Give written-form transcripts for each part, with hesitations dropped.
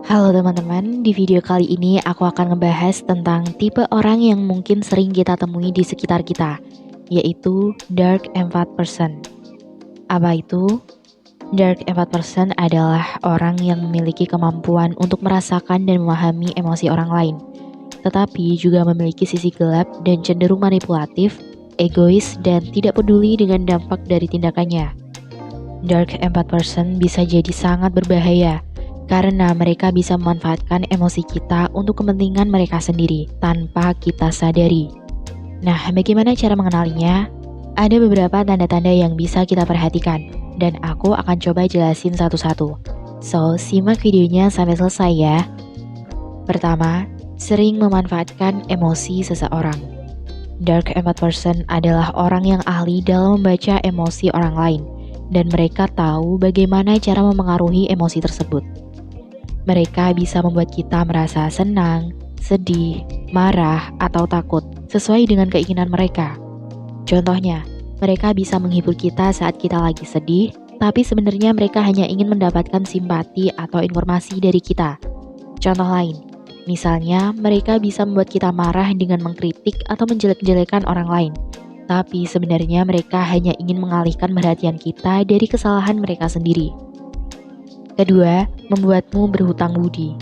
Halo teman-teman, di video kali ini aku akan ngebahas tentang tipe orang yang mungkin sering kita temui di sekitar kita, yaitu Dark Empath Person. Apa itu? Dark Empath Person adalah orang yang memiliki kemampuan untuk merasakan dan memahami emosi orang lain, tetapi juga memiliki sisi gelap dan cenderung manipulatif, egois, dan tidak peduli dengan dampak dari tindakannya. Dark Empath Person bisa jadi sangat berbahaya, karena mereka bisa memanfaatkan emosi kita untuk kepentingan mereka sendiri tanpa kita sadari. Nah, bagaimana cara mengenalinya? Ada beberapa tanda-tanda yang bisa kita perhatikan, dan aku akan coba jelasin satu-satu. So, simak videonya sampai selesai ya. Pertama, sering memanfaatkan emosi seseorang. Dark Empath Person adalah orang yang ahli dalam membaca emosi orang lain, dan mereka tahu bagaimana cara memengaruhi emosi tersebut. Mereka bisa membuat kita merasa senang, sedih, marah, atau takut sesuai dengan keinginan mereka. Contohnya, mereka bisa menghibur kita saat kita lagi sedih, tapi sebenarnya mereka hanya ingin mendapatkan simpati atau informasi dari kita. Contoh lain, misalnya mereka bisa membuat kita marah dengan mengkritik atau menjelek-jelekan orang lain, tapi sebenarnya mereka hanya ingin mengalihkan perhatian kita dari kesalahan mereka sendiri. Kedua, membuatmu berhutang budi.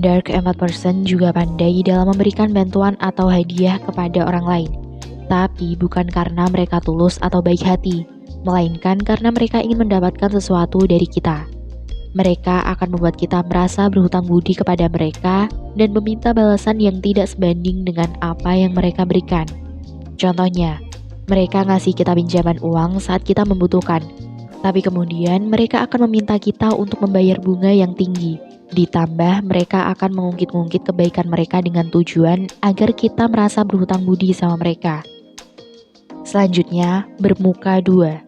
Dark Empath Person juga pandai dalam memberikan bantuan atau hadiah kepada orang lain, tapi bukan karena mereka tulus atau baik hati, melainkan karena mereka ingin mendapatkan sesuatu dari kita. Mereka akan membuat kita merasa berhutang budi kepada mereka dan meminta balasan yang tidak sebanding dengan apa yang mereka berikan. Contohnya, mereka ngasih kita pinjaman uang saat kita membutuhkan, tapi kemudian mereka akan meminta kita untuk membayar bunga yang tinggi. Ditambah mereka akan mengungkit-ungkit kebaikan mereka dengan tujuan agar kita merasa berhutang budi sama mereka. Selanjutnya, bermuka dua.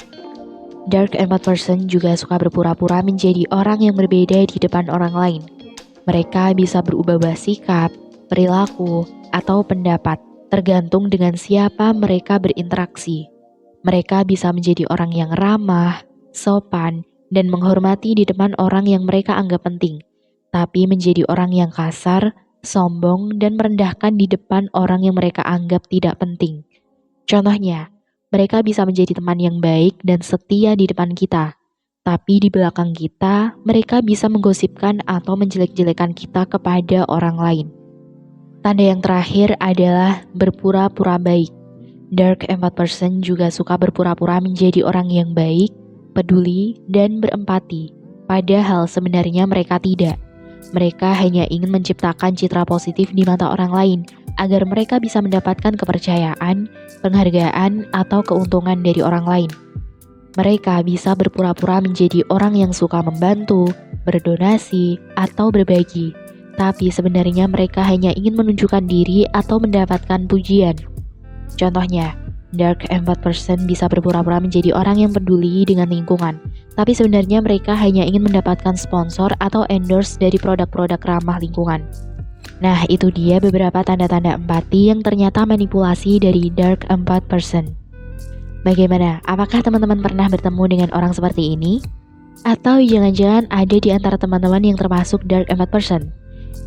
Dark Empath Person juga suka berpura-pura menjadi orang yang berbeda di depan orang lain. Mereka bisa berubah-ubah sikap, perilaku, atau pendapat, tergantung dengan siapa mereka berinteraksi. Mereka bisa menjadi orang yang ramah, sopan, dan menghormati di depan orang yang mereka anggap penting, tapi menjadi orang yang kasar, sombong, dan merendahkan di depan orang yang mereka anggap tidak penting. Contohnya, mereka bisa menjadi teman yang baik dan setia di depan kita, tapi di belakang kita, mereka bisa menggosipkan atau menjelek-jelekan kita kepada orang lain. Tanda yang terakhir adalah berpura-pura baik. Dark Empath Person juga suka berpura-pura menjadi orang yang baik, peduli, dan berempati, padahal sebenarnya mereka tidak. Mereka hanya ingin menciptakan citra positif di mata orang lain, agar mereka bisa mendapatkan kepercayaan, penghargaan, atau keuntungan dari orang lain. Mereka bisa berpura-pura menjadi orang yang suka membantu, berdonasi, atau berbagi, tapi sebenarnya mereka hanya ingin menunjukkan diri atau mendapatkan pujian. Contohnya, Dark Empath Person bisa berpura-pura menjadi orang yang peduli dengan lingkungan, tapi sebenarnya mereka hanya ingin mendapatkan sponsor atau endorse dari produk-produk ramah lingkungan. Nah, itu dia beberapa tanda-tanda empati yang ternyata manipulasi dari Dark Empath Person. Bagaimana? Apakah teman-teman pernah bertemu dengan orang seperti ini? Atau jangan-jangan ada di antara teman-teman yang termasuk Dark Empath Person?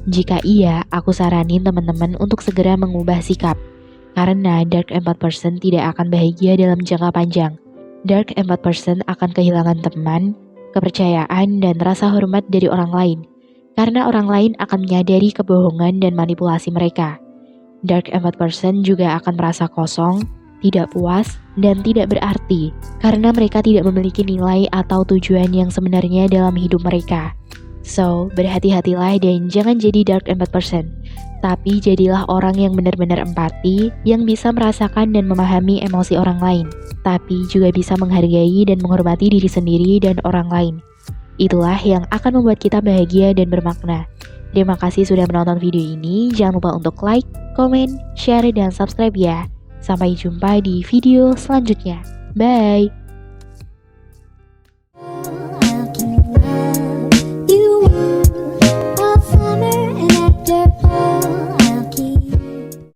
Jika iya, aku saranin teman-teman untuk segera mengubah sikap. Karena Dark Empath Person tidak akan bahagia dalam jangka panjang. Dark Empath Person akan kehilangan teman, kepercayaan, dan rasa hormat dari orang lain. Karena orang lain akan menyadari kebohongan dan manipulasi mereka. Dark Empath Person juga akan merasa kosong, tidak puas, dan tidak berarti. Karena mereka tidak memiliki nilai atau tujuan yang sebenarnya dalam hidup mereka. So, berhati-hatilah dan jangan jadi Dark Empath Person. Tapi jadilah orang yang benar-benar empati, yang bisa merasakan dan memahami emosi orang lain, tapi juga bisa menghargai dan menghormati diri sendiri dan orang lain. Itulah yang akan membuat kita bahagia dan bermakna. Terima kasih sudah menonton video ini. Jangan lupa untuk like, komen, share, dan subscribe ya. Sampai jumpa di video selanjutnya. Bye!